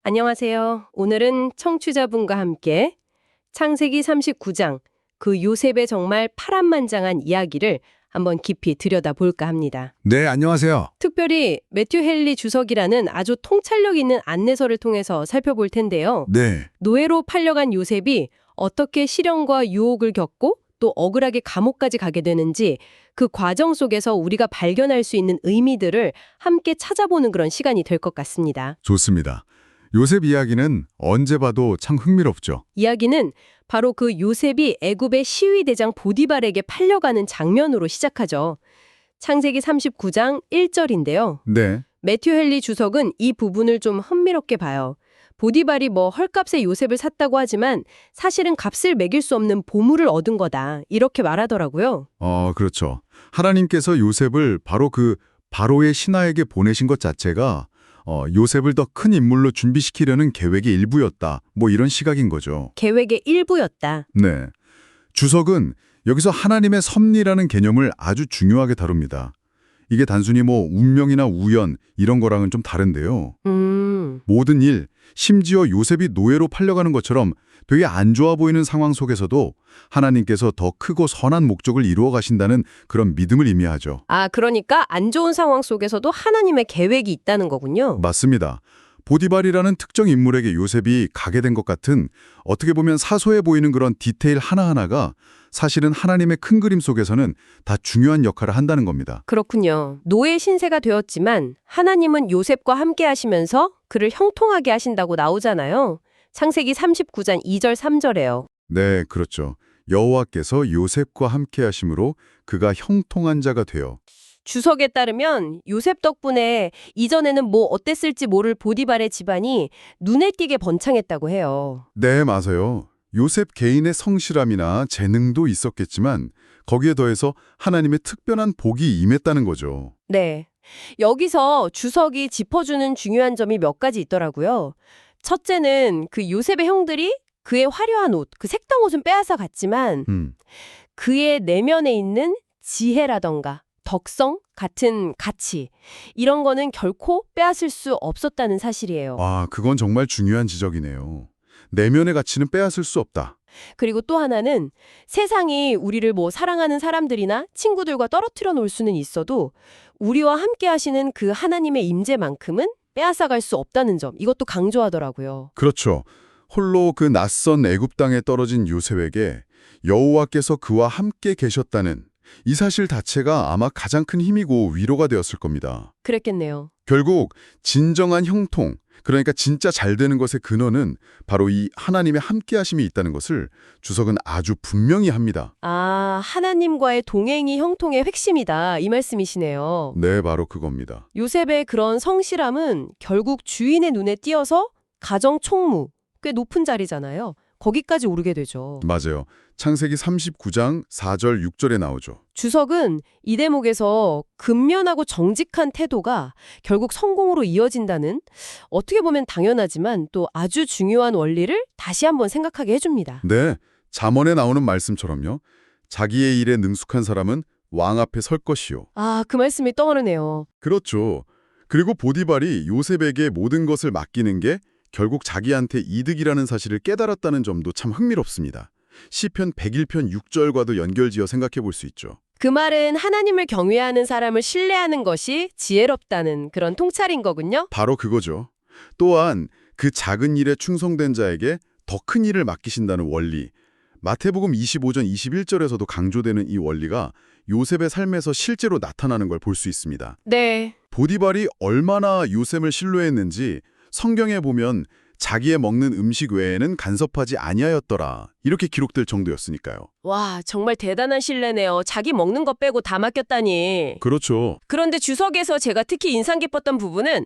안녕하세요. 오늘은 청취자분과 함께 창세기 39장, 그 요셉의 정말 파란만장한 이야기를 한번 깊이 들여다볼까 합니다. 네, 안녕하세요. 특별히 매튜 헨리 주석이라는 아주 통찰력 있는 안내서를 통해서 살펴볼 텐데요. 네, 노예로 팔려간 요셉이 어떻게 시련과 유혹을 겪고 또 억울하게 감옥까지 가게 되는지 그 과정 속에서 우리가 발견할 수 있는 의미들을 함께 찾아보는 그런 시간이 될 것 같습니다. 좋습니다. 요셉 이야기는 언제 봐도 참 흥미롭죠. 이야기는 바로 그 요셉이 애굽의 시위대장 보디발에게 팔려가는 장면으로 시작하죠. 창세기 39장 1절인데요. 네, 매튜 헨리 주석은 이 부분을 좀 흥미롭게 봐요. 보디발이 헐값에 요셉을 샀다고 하지만 사실은 값을 매길 수 없는 보물을 얻은 거다. 이렇게 말하더라고요. 그렇죠. 하나님께서 요셉을 바로 그 바로의 신하에게 보내신 것 자체가 요셉을 더 큰 인물로 준비시키려는 계획의 일부였다. 이런 시각인 거죠. 계획의 일부였다. 네. 주석은 여기서 하나님의 섭리라는 개념을 아주 중요하게 다룹니다. 이게 단순히 운명이나 우연 이런 거랑은 좀 다른데요. 모든 일, 심지어 요셉이 노예로 팔려가는 것처럼 되게 안 좋아 보이는 상황 속에서도 하나님께서 더 크고 선한 목적을 이루어 가신다는 그런 믿음을 의미하죠. 그러니까 안 좋은 상황 속에서도 하나님의 계획이 있다는 거군요. 맞습니다. 보디발이라는 특정 인물에게 요셉이 가게 된 것 같은 어떻게 보면 사소해 보이는 그런 디테일 하나하나가 사실은 하나님의 큰 그림 속에서는 다 중요한 역할을 한다는 겁니다. 그렇군요. 노예 신세가 되었지만 하나님은 요셉과 함께 하시면서 그를 형통하게 하신다고 나오잖아요. 창세기 39장 2절 3절에요. 네, 그렇죠. 여호와께서 요셉과 함께 하심으로 그가 형통한 자가 되어. 주석에 따르면 요셉 덕분에 이전에는 어땠을지 모를 보디발의 집안이 눈에 띄게 번창했다고 해요. 네, 맞아요. 요셉 개인의 성실함이나 재능도 있었겠지만 거기에 더해서 하나님의 특별한 복이 임했다는 거죠. 네. 여기서 주석이 짚어주는 중요한 점이 몇 가지 있더라고요. 첫째는 그 요셉의 형들이 그의 화려한 옷, 그 색동 옷은 빼앗아 갔지만 그의 내면에 있는 지혜라던가 덕성 같은 가치, 이런 거는 결코 빼앗을 수 없었다는 사실이에요. 그건 정말 중요한 지적이네요. 내면의 가치는 빼앗을 수 없다. 그리고 또 하나는 세상이 우리를 사랑하는 사람들이나 친구들과 떨어뜨려 놓을 수는 있어도 우리와 함께 하시는 그 하나님의 임재만큼은 빼앗아갈 수 없다는 점, 이것도 강조하더라고요. 그렇죠. 홀로 그 낯선 애굽 땅에 떨어진 요셉에게 여호와께서 그와 함께 계셨다는 이 사실 자체가 아마 가장 큰 힘이고 위로가 되었을 겁니다. 그랬겠네요. 결국 진정한 형통, 그러니까 진짜 잘 되는 것의 근원은 바로 이 하나님의 함께하심이 있다는 것을 주석은 아주 분명히 합니다. 하나님과의 동행이 형통의 핵심이다, 이 말씀이시네요. 네, 바로 그겁니다. 요셉의 그런 성실함은 결국 주인의 눈에 띄어서 가정 총무, 꽤 높은 자리잖아요. 거기까지 오르게 되죠. 맞아요. 창세기 39장 4절 6절에 나오죠. 주석은 이 대목에서 근면하고 정직한 태도가 결국 성공으로 이어진다는, 어떻게 보면 당연하지만 또 아주 중요한 원리를 다시 한번 생각하게 해줍니다. 네, 잠언에 나오는 말씀처럼요. 자기의 일에 능숙한 사람은 왕 앞에 설 것이요. 그 말씀이 떠오르네요. 그렇죠. 그리고 보디발이 요셉에게 모든 것을 맡기는 게 결국 자기한테 이득이라는 사실을 깨달았다는 점도 참 흥미롭습니다. 시편 101편 6절과도 연결지어 생각해 볼 수 있죠. 그 말은 하나님을 경외하는 사람을 신뢰하는 것이 지혜롭다는 그런 통찰인 거군요. 바로 그거죠. 또한 그 작은 일에 충성된 자에게 더 큰 일을 맡기신다는 원리. 마태복음 25장 21절에서도 강조되는 이 원리가 요셉의 삶에서 실제로 나타나는 걸 볼 수 있습니다. 네. 보디발이 얼마나 요셉을 신뢰했는지 성경에 보면 자기의 먹는 음식 외에는 간섭하지 아니하였더라. 이렇게 기록될 정도였으니까요. 와, 정말 대단한 신뢰네요. 자기 먹는 것 빼고 다 맡겼다니. 그렇죠. 그런데 주석에서 제가 특히 인상 깊었던 부분은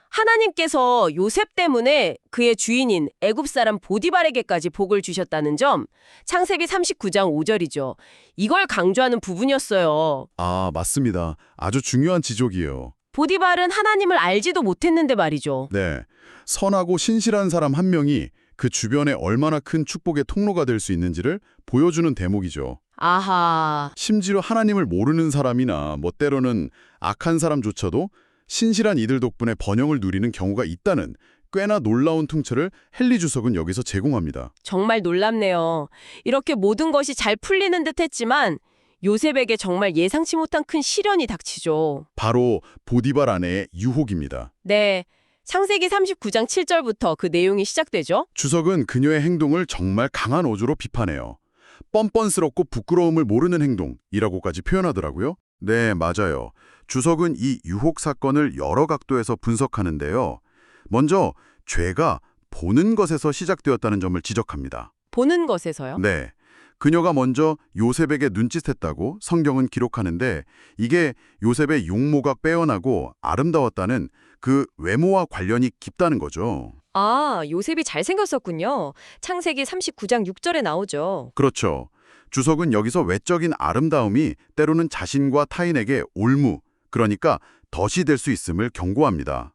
하나님께서 요셉 때문에 그의 주인인 애굽 사람 보디발에게까지 복을 주셨다는 점, 창세기 39장 5절이죠. 이걸 강조하는 부분이었어요. 맞습니다. 아주 중요한 지적이에요. 보디발은 하나님을 알지도 못했는데 말이죠. 네. 선하고 신실한 사람 한 명이 그 주변에 얼마나 큰 축복의 통로가 될 수 있는지를 보여주는 대목이죠. 아하. 심지어 하나님을 모르는 사람이나 때로는 악한 사람조차도 신실한 이들 덕분에 번영을 누리는 경우가 있다는 꽤나 놀라운 통찰을 헨리 주석은 여기서 제공합니다. 정말 놀랍네요. 이렇게 모든 것이 잘 풀리는 듯 했지만 요셉에게 정말 예상치 못한 큰 시련이 닥치죠. 바로 보디발 아내의 유혹입니다. 네, 창세기 39장 7절부터 그 내용이 시작되죠. 주석은 그녀의 행동을 정말 강한 어조로 비판해요. 뻔뻔스럽고 부끄러움을 모르는 행동이라고까지 표현하더라고요. 네, 맞아요. 주석은 이 유혹 사건을 여러 각도에서 분석하는데요. 먼저 죄가 보는 것에서 시작되었다는 점을 지적합니다. 보는 것에서요? 네. 그녀가 먼저 요셉에게 눈짓했다고 성경은 기록하는데 이게 요셉의 용모가 빼어나고 아름다웠다는 그 외모와 관련이 깊다는 거죠. 아, 요셉이 잘생겼었군요. 창세기 39장 6절에 나오죠. 그렇죠. 주석은 여기서 외적인 아름다움이 때로는 자신과 타인에게 올무, 그러니까 덫이 될 수 있음을 경고합니다.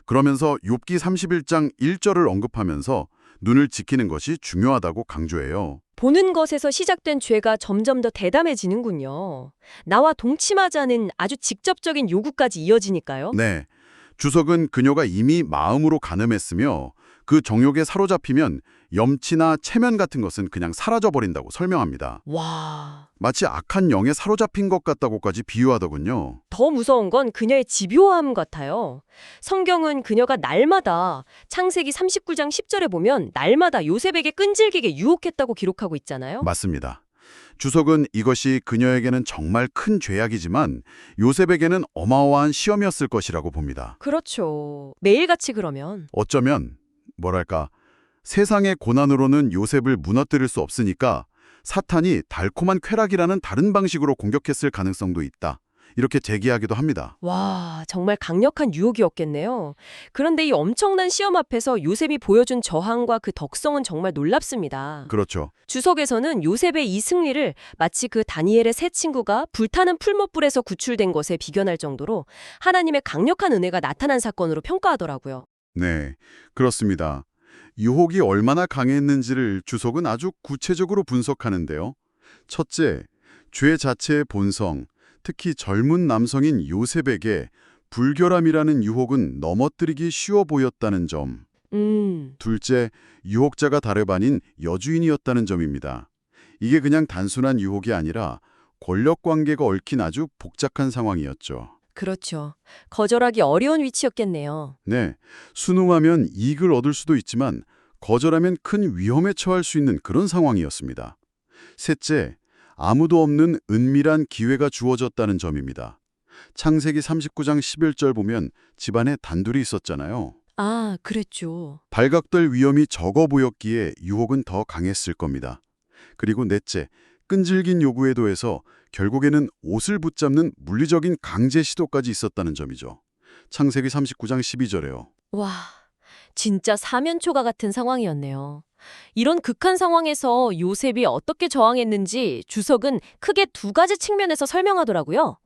그러면서 욥기 31장 1절을 언급하면서 눈을 지키는 것이 중요하다고 강조해요. 보는 것에서 시작된 죄가 점점 더 대담해지는군요. 나와 동침하자는 아주 직접적인 요구까지 이어지니까요. 네. 주석은 그녀가 이미 마음으로 간음했으며 그 정욕에 사로잡히면 염치나 체면 같은 것은 그냥 사라져버린다고 설명합니다. 와, 마치 악한 영에 사로잡힌 것 같다고까지 비유하더군요. 더 무서운 건 그녀의 집요함 같아요. 성경은 그녀가 날마다 창세기 39장 10절에 보면 날마다 요셉에게 끈질기게 유혹했다고 기록하고 있잖아요. 맞습니다. 주석은 이것이 그녀에게는 정말 큰 죄악이지만 요셉에게는 어마어마한 시험이었을 것이라고 봅니다. 그렇죠. 매일같이 그러면. 어쩌면 뭐랄까 세상의 고난으로는 요셉을 무너뜨릴 수 없으니까 사탄이 달콤한 쾌락이라는 다른 방식으로 공격했을 가능성도 있다. 이렇게 제기하기도 합니다. 와, 정말 강력한 유혹이었겠네요. 그런데 이 엄청난 시험 앞에서 요셉이 보여준 저항과 그 덕성은 정말 놀랍습니다. 그렇죠. 주석에서는 요셉의 이 승리를 마치 그 다니엘의 세 친구가 불타는 풀못불에서 구출된 것에 비견할 정도로 하나님의 강력한 은혜가 나타난 사건으로 평가하더라고요. 네, 그렇습니다. 유혹이 얼마나 강했는지를 주석은 아주 구체적으로 분석하는데요. 첫째, 죄 자체의 본성, 특히 젊은 남성인 요셉에게 불결함이라는 유혹은 넘어뜨리기 쉬워 보였다는 점. 둘째, 유혹자가 다름 아닌 여주인이었다는 점입니다. 이게 그냥 단순한 유혹이 아니라 권력관계가 얽힌 아주 복잡한 상황이었죠. 그렇죠. 거절하기 어려운 위치였겠네요. 네, 순응하면 이익을 얻을 수도 있지만 거절하면 큰 위험에 처할 수 있는 그런 상황이었습니다. 셋째, 아무도 없는 은밀한 기회가 주어졌다는 점입니다. 창세기 39장 11절 보면 집안에 단둘이 있었잖아요. 아, 그랬죠. 발각될 위험이 적어 보였기에 유혹은 더 강했을 겁니다. 그리고 넷째, 끈질긴 요구에 더해서 결국에는 옷을 붙잡는 물리적인 강제 시도까지 있었다는 점이죠. 창세기 39장 12절에요. 와, 진짜 사면초가 같은 상황이었네요. 이런 극한 상황에서 요셉이 어떻게 저항했는지 주석은 크게 두 가지 측면에서 설명하더라고요.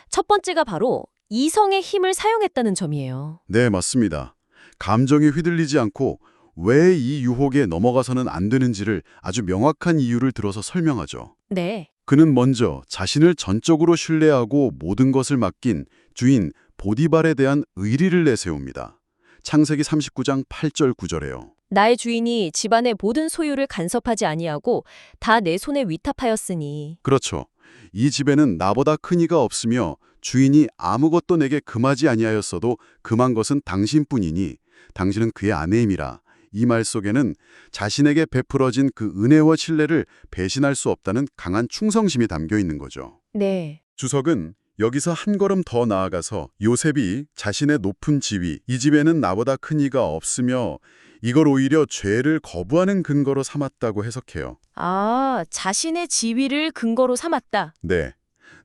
첫 번째가 바로 이성의 힘을 사용했다는 점이에요. 네, 맞습니다. 감정에 휘둘리지 않고 왜 이 유혹에 넘어가서는 안 되는지를 아주 명확한 이유를 들어서 설명하죠. 네. 그는 먼저 자신을 전적으로 신뢰하고 모든 것을 맡긴 주인 보디발에 대한 의리를 내세웁니다. 창세기 39장 8절 9절에요. 나의 주인이 집안의 모든 소유를 간섭하지 아니하고 다 내 손에 위탁하였으니. 그렇죠. 이 집에는 나보다 큰 이가 없으며 주인이 아무것도 내게 금하지 아니하였어도 금한 것은 당신뿐이니 당신은 그의 아내임이라. 이 말 속에는 자신에게 베풀어진 그 은혜와 신뢰를 배신할 수 없다는 강한 충성심이 담겨 있는 거죠. 네. 주석은 여기서 한 걸음 더 나아가서 요셉이 자신의 높은 지위, 이 집에는 나보다 큰 이가 없으며 이걸 오히려 죄를 거부하는 근거로 삼았다고 해석해요. 아, 자신의 지위를 근거로 삼았다. 네,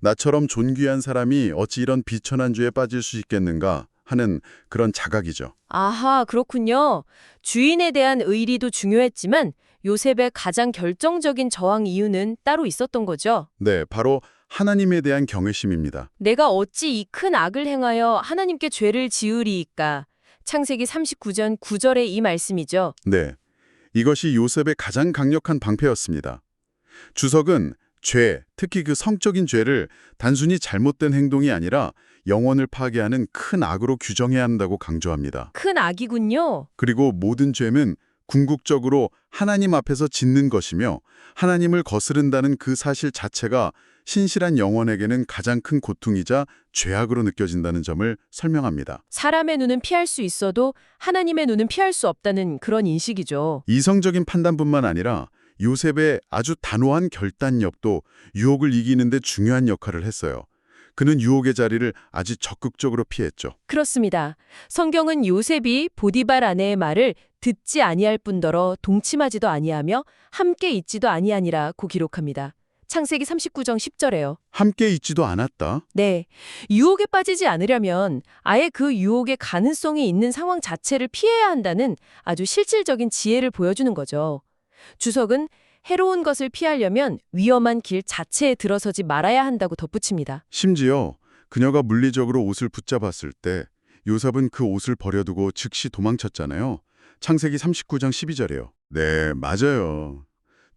나처럼 존귀한 사람이 어찌 이런 비천한 죄에 빠질 수 있겠는가 하는 그런 자각이죠. 아하, 그렇군요. 주인에 대한 의리도 중요했지만 요셉의 가장 결정적인 저항 이유는 따로 있었던 거죠. 네, 바로 하나님에 대한 경외심입니다. 내가 어찌 이 큰 악을 행하여 하나님께 죄를 지으리이까. 창세기 39장 9절의 이 말씀이죠. 네, 이것이 요셉의 가장 강력한 방패였습니다. 주석은 죄, 특히 그 성적인 죄를 단순히 잘못된 행동이 아니라 영혼을 파괴하는 큰 악으로 규정해야 한다고 강조합니다. 큰 악이군요. 그리고 모든 죄는 궁극적으로 하나님 앞에서 짓는 것이며 하나님을 거스른다는 그 사실 자체가 신실한 영혼에게는 가장 큰 고통이자 죄악으로 느껴진다는 점을 설명합니다. 사람의 눈은 피할 수 있어도 하나님의 눈은 피할 수 없다는 그런 인식이죠. 이성적인 판단뿐만 아니라 요셉의 아주 단호한 결단력도 유혹을 이기는 데 중요한 역할을 했어요. 그는 유혹의 자리를 아주 적극적으로 피했죠. 그렇습니다. 성경은 요셉이 보디발 아내의 말을 듣지 아니할 뿐더러 동침하지도 아니하며 함께 있지도 아니하니라고 기록합니다. 창세기 39장 10절에요. 함께 있지도 않았다. 네, 유혹에 빠지지 않으려면 아예 그 유혹의 가능성이 있는 상황 자체를 피해야 한다는 아주 실질적인 지혜를 보여주는 거죠. 주석은 해로운 것을 피하려면 위험한 길 자체에 들어서지 말아야 한다고 덧붙입니다. 심지어 그녀가 물리적으로 옷을 붙잡았을 때 요셉은 그 옷을 버려두고 즉시 도망쳤잖아요. 창세기 39장 12절이에요. 네, 맞아요.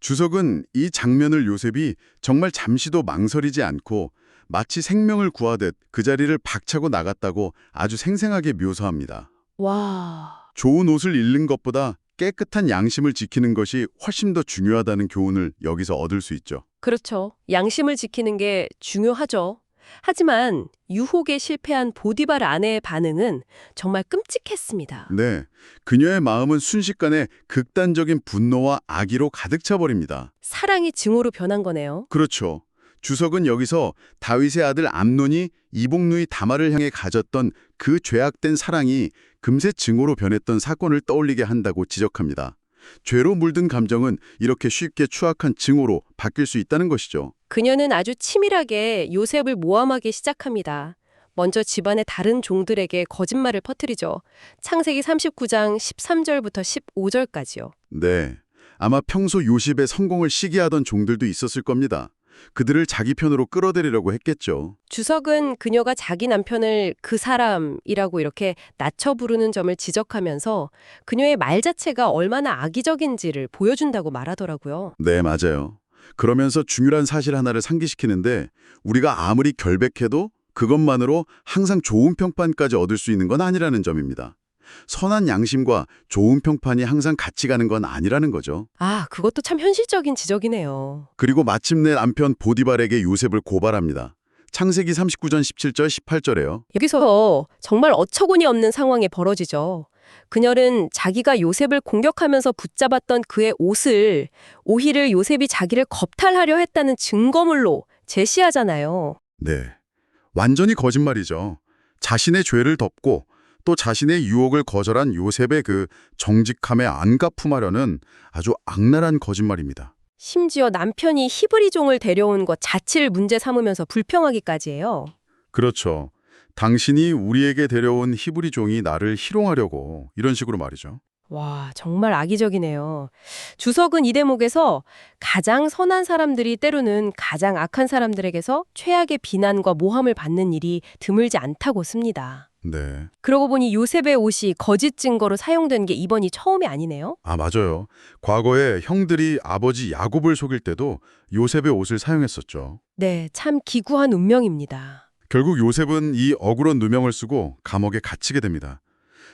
주석은 이 장면을 요셉이 정말 잠시도 망설이지 않고 마치 생명을 구하듯 그 자리를 박차고 나갔다고 아주 생생하게 묘사합니다. 와, 좋은 옷을 잃는 것보다 깨끗한 양심을 지키는 것이 훨씬 더 중요하다는 교훈을 여기서 얻을 수 있죠. 그렇죠. 양심을 지키는 게 중요하죠. 하지만 유혹에 실패한 보디발 아내의 반응은 정말 끔찍했습니다. 네, 그녀의 마음은 순식간에 극단적인 분노와 악의로 가득 차버립니다. 사랑이 증오로 변한 거네요. 그렇죠. 주석은 여기서 다윗의 아들 암논이 이복누이 다말을 향해 가졌던 그 죄악된 사랑이 금세 증오로 변했던 사건을 떠올리게 한다고 지적합니다. 죄로 물든 감정은 이렇게 쉽게 추악한 증오로 바뀔 수 있다는 것이죠. 그녀는 아주 치밀하게 요셉을 모함하기 시작합니다. 먼저 집안의 다른 종들에게 거짓말을 퍼뜨리죠. 창세기 39장 13절부터 15절까지요. 네, 아마 평소 요셉의 성공을 시기하던 종들도 있었을 겁니다. 그들을 자기 편으로 끌어들이려고 했겠죠. 주석은 그녀가 자기 남편을 그 사람이라고 이렇게 낮춰 부르는 점을 지적하면서 그녀의 말 자체가 얼마나 악의적인지를 보여준다고 말하더라고요. 네, 맞아요. 그러면서 중요한 사실 하나를 상기시키는데 우리가 아무리 결백해도 그것만으로 항상 좋은 평판까지 얻을 수 있는 건 아니라는 점입니다. 선한 양심과 좋은 평판이 항상 같이 가는 건 아니라는 거죠. 아, 그것도 참 현실적인 지적이네요. 그리고 마침내 남편 보디발에게 요셉을 고발합니다. 창세기 39장 17절 18절에요. 여기서 정말 어처구니 없는 상황이 벌어지죠. 그녀는 자기가 요셉을 공격하면서 붙잡았던 그의 옷을 오히려 요셉이 자기를 겁탈하려 했다는 증거물로 제시하잖아요. 네, 완전히 거짓말이죠. 자신의 죄를 덮고 또 자신의 유혹을 거절한 요셉의 그 정직함에 안갚음하려는 아주 악랄한 거짓말입니다. 심지어 남편이 히브리종을 데려온 것 자체를 문제 삼으면서 불평하기까지 해요. 그렇죠. 당신이 우리에게 데려온 히브리 종이 나를 희롱하려고 이런 식으로 말이죠. 와, 정말 악의적이네요. 주석은 이 대목에서 가장 선한 사람들이 때로는 가장 악한 사람들에게서 최악의 비난과 모함을 받는 일이 드물지 않다고 씁니다. 네. 그러고 보니 요셉의 옷이 거짓 증거로 사용된 게 이번이 처음이 아니네요. 아, 맞아요. 과거에 형들이 아버지 야곱을 속일 때도 요셉의 옷을 사용했었죠. 네, 참 기구한 운명입니다. 결국 요셉은 이 억울한 누명을 쓰고 감옥에 갇히게 됩니다.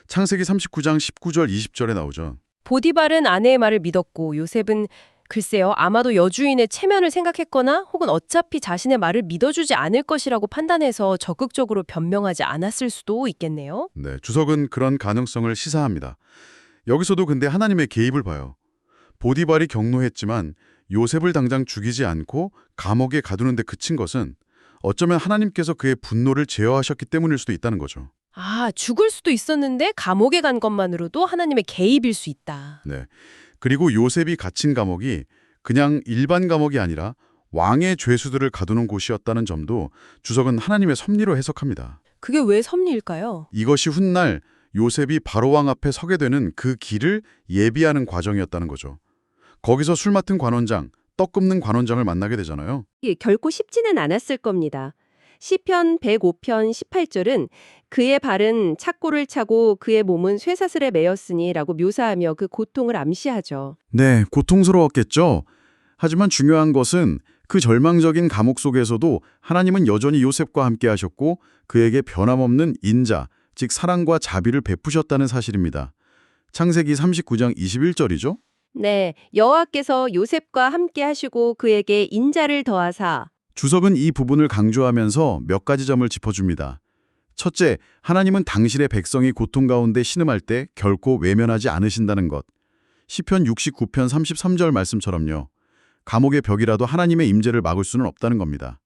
창세기 39장 19절 20절에 나오죠. 보디발은 아내의 말을 믿었고 요셉은 글쎄요, 아마도 여주인의 체면을 생각했거나 혹은 어차피 자신의 말을 믿어주지 않을 것이라고 판단해서 적극적으로 변명하지 않았을 수도 있겠네요. 네, 주석은 그런 가능성을 시사합니다. 여기서도 근데 하나님의 개입을 봐요. 보디발이 경노했지만 요셉을 당장 죽이지 않고 감옥에 가두는 데 그친 것은 어쩌면 하나님께서 그의 분노를 제어하셨기 때문일 수도 있다는 거죠. 아, 죽을 수도 있었는데 감옥에 간 것만으로도 하나님의 개입일 수 있다. 네. 그리고 요셉이 갇힌 감옥이 그냥 일반 감옥이 아니라 왕의 죄수들을 가두는 곳이었다는 점도 주석은 하나님의 섭리로 해석합니다. 그게 왜 섭리일까요? 이것이 훗날 요셉이 바로왕 앞에 서게 되는 그 길을 예비하는 과정이었다는 거죠. 거기서 술 맡은 관원장, 떡 굽는 관원장을 만나게 되잖아요. 결코 쉽지는 않았을 겁니다. 시편 105편 18절은 그의 발은 착고를 차고 그의 몸은 쇠사슬에 매였으니 라고 묘사하며 그 고통을 암시하죠. 네, 고통스러웠겠죠. 하지만 중요한 것은 그 절망적인 감옥 속에서도 하나님은 여전히 요셉과 함께 하셨고 그에게 변함없는 인자, 즉 사랑과 자비를 베푸셨다는 사실입니다. 창세기 39장 21절이죠. 네, 여호와께서 요셉과 함께 하시고 그에게 인자를 더하사. 주석은 이 부분을 강조하면서 몇 가지 점을 짚어줍니다. 첫째, 하나님은 당신의 백성이 고통 가운데 신음할 때 결코 외면하지 않으신다는 것. 시편 69편 33절 말씀처럼요. 감옥의 벽이라도 하나님의 임재를 막을 수는 없다는 겁니다.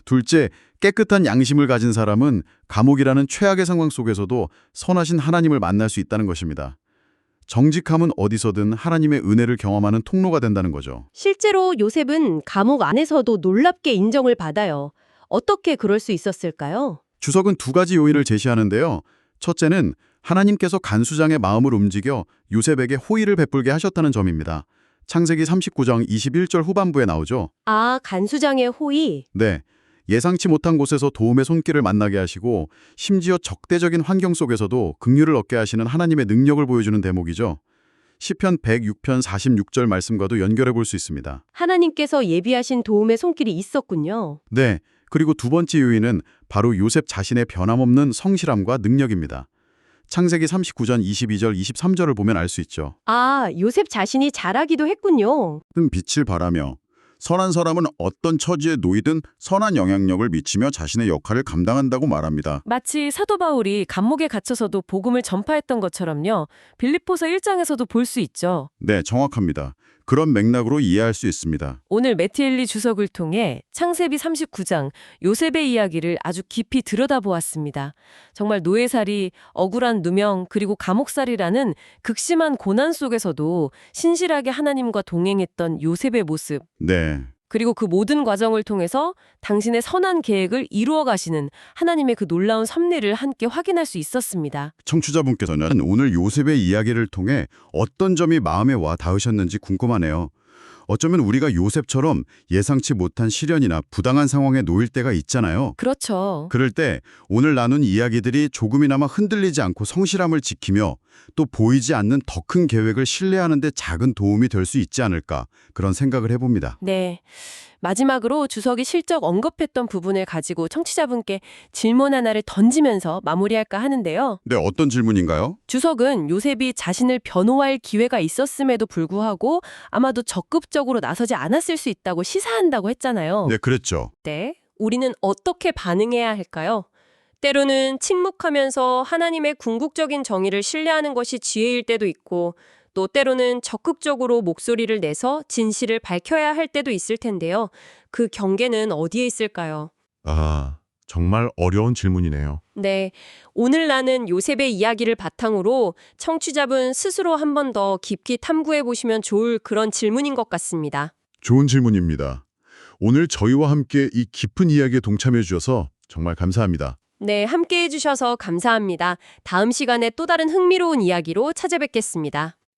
둘째, 깨끗한 양심을 가진 사람은 감옥이라는 최악의 상황 속에서도 선하신 하나님을 만날 수 있다는 것입니다. 정직함은 어디서든 하나님의 은혜를 경험하는 통로가 된다는 거죠. 실제로 요셉은 감옥 안에서도 놀랍게 인정을 받아요. 어떻게 그럴 수 있었을까요? 주석은 두 가지 요인을 제시하는데요. 첫째는 하나님께서 간수장의 마음을 움직여 요셉에게 호의를 베풀게 하셨다는 점입니다. 창세기 39장 21절 후반부에 나오죠. 아, 간수장의 호의? 네. 예상치 못한 곳에서 도움의 손길을 만나게 하시고 심지어 적대적인 환경 속에서도 긍휼을 얻게 하시는 하나님의 능력을 보여주는 대목이죠. 시편 106편 46절 말씀과도 연결해 볼 수 있습니다. 하나님께서 예비하신 도움의 손길이 있었군요. 네. 그리고 두 번째 요인은 바로 요셉 자신의 변함없는 성실함과 능력입니다. 창세기 39장 22절 23절을 보면 알 수 있죠. 아, 요셉 자신이 잘하기도 했군요. 빛을 발하며 선한 사람은 어떤 처지에 놓이든 선한 영향력을 미치며 자신의 역할을 감당한다고 말합니다. 마치 사도 바울이 감옥에 갇혀서도 복음을 전파했던 것처럼요. 빌립보서 1장에서도 볼 수 있죠. 네, 정확합니다. 그런 맥락으로 이해할 수 있습니다. 오늘 매티엘리 주석을 통해 창세기 39장 요셉의 이야기를 아주 깊이 들여다보았습니다. 정말 노예살이, 억울한 누명, 그리고 감옥살이라는 극심한 고난 속에서도 신실하게 하나님과 동행했던 요셉의 모습, 네. 그리고 그 모든 과정을 통해서 당신의 선한 계획을 이루어 가시는 하나님의 그 놀라운 섭리를 함께 확인할 수 있었습니다. 청취자분께서는 오늘 요셉의 이야기를 통해 어떤 점이 마음에 와 닿으셨는지 궁금하네요. 어쩌면 우리가 요셉처럼 예상치 못한 시련이나 부당한 상황에 놓일 때가 있잖아요. 그렇죠. 그럴 때 오늘 나눈 이야기들이 조금이나마 흔들리지 않고 성실함을 지키며 또 보이지 않는 더 큰 계획을 신뢰하는 데 작은 도움이 될 수 있지 않을까 그런 생각을 해봅니다. 네. 마지막으로 주석이 실적 언급했던 부분을 가지고 청취자분께 질문 하나를 던지면서 마무리할까 하는데요. 네, 어떤 질문인가요? 주석은 요셉이 자신을 변호할 기회가 있었음에도 불구하고 아마도 적극적으로 나서지 않았을 수 있다고 시사한다고 했잖아요. 네, 그랬죠. 네, 우리는 어떻게 반응해야 할까요? 때로는 침묵하면서 하나님의 궁극적인 정의를 신뢰하는 것이 지혜일 때도 있고 또 때로는 적극적으로 목소리를 내서 진실을 밝혀야 할 때도 있을 텐데요. 그 경계는 어디에 있을까요? 아, 정말 어려운 질문이네요. 네, 오늘 나는 요셉의 이야기를 바탕으로 청취자분 스스로 한 번 더 깊이 탐구해 보시면 좋을 그런 질문인 것 같습니다. 좋은 질문입니다. 오늘 저희와 함께 이 깊은 이야기에 동참해 주셔서 정말 감사합니다. 네, 함께 해주셔서 감사합니다. 다음 시간에 또 다른 흥미로운 이야기로 찾아뵙겠습니다.